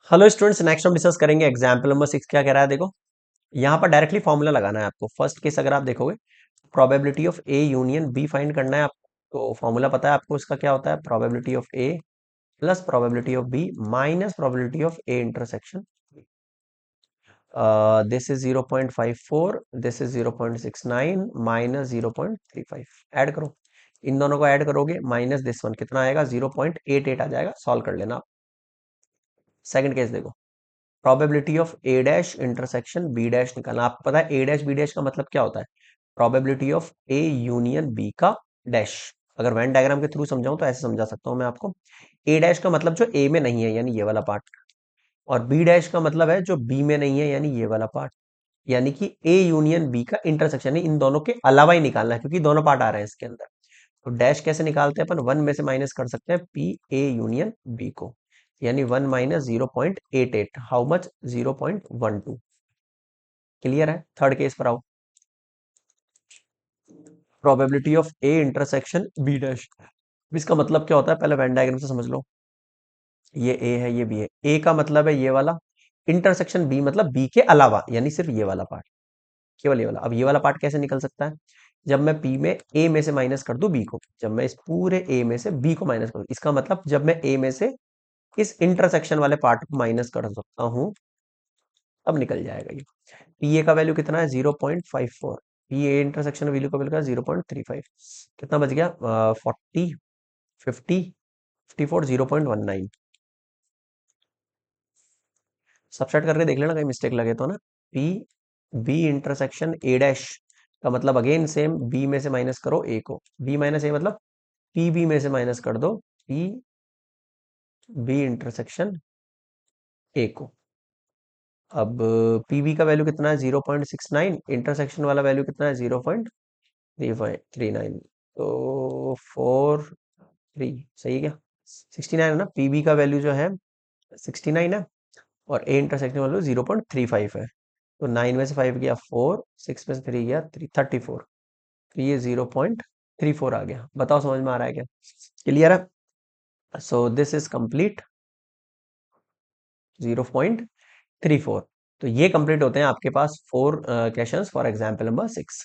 Hello students, next हम discuss करेंगे example number 6। क्या कह रहा है देखो, यहाँ पर डायरेक्टली फॉर्मूला लगाना है आपको। फर्स्ट केस अगर आप देखोगे, probability of A union B find करना है आपको। तो फॉर्मूला पता है आपको इसका क्या होता है, probability of A plus probability of B minus probability of A intersection. This is 0.54, this is 0.69 minus 0.35। Add करो, इन दोनों को ऐड करोगे माइनस दिस वन, कितना आएगा 0.88 आ जाएगा। सॉल्व कर लेना आप। सेकंड केस देखो, probability of A dash intersection B dash निकालना। आपको पता है ए डैश बी डैश का मतलब क्या होता है, probability of A union B का डैश। अगर वेन डायग्राम के थ्रू समझाऊं तो ऐसे समझा सकता हूं मैं आपको। ए डैश का मतलब जो ए में नहीं है, यानी ये वाला पार्ट, और बी डैश का मतलब है जो बी में नहीं है, यानी ये वाला पार्ट। यानी कि ए यूनियन बी का इंटरसेक्शन, इन दोनों के अलावा ही निकालना है, क्योंकि दोनों पार्ट आ रहे हैं इसके अंदर। तो डैश कैसे निकालते हैं अपन, वन में से माइनस कर सकते हैं पी ए यूनियन बी को, यानी 1 - 0.88। How much, 0.12। क्लियर है। थर्ड केस पर आओ, probability of A intersection B dash. इसका मतलब क्या होता है, पहले वेन डायग्राम से समझ लो। ये ए है, ये बी है। ए का मतलब है ये वाला, इंटरसेक्शन बी मतलब बी के अलावा, यानी सिर्फ ये वाला पार्ट, केवल ये वाला। अब ये वाला पार्ट कैसे निकल सकता है, जब मैं पी में ए में से माइनस कर दूं बी को। जब मैं इस पूरे ए में से बी को माइनस कर दूं, इसका मतलब जब मैं ए में से इस इंटरसेक्शन वाले पार्ट को माइनस कर सकता हूं, तब निकल जाएगा ये। पी ए का वैल्यू कितना है, 0.54। पी ए इंटरसेक्शन वैल्यू का वैल्यू 0.35। कितना बच गया, 40, 50, 54, 0.19। सबसेट करके देख लेना, कहीं मिस्टेक लगे तो ना। P B intersection A dash का मतलब अगेन सेम, बी में से माइनस करो ए को। बी माइनस ए मतलब पी बी में से माइनस कर दो पी बी इंटरसेक्शन ए को। अब पीबी का वैल्यू कितना है, 0.69। इंटरसेक्शन वाला वैल्यू कितना है, 0.3539। तो 4 3 सही है क्या, 69 है ना। पीबी का वैल्यू जो है 69 है, और ए इंटरसेक्शन वैल्यू 0.35 है। तो 9 में से 5 गया 4, 6 में से 3 गया 3, 34। तो ये 0.34 आ गया। बताओ समझ में आ रहा है क्या, क्लियर है। So this is complete, 0.34। तो ये कंप्लीट होते हैं आपके पास 4 क्वेश्चंस फॉर एग्जाम्पल नंबर 6।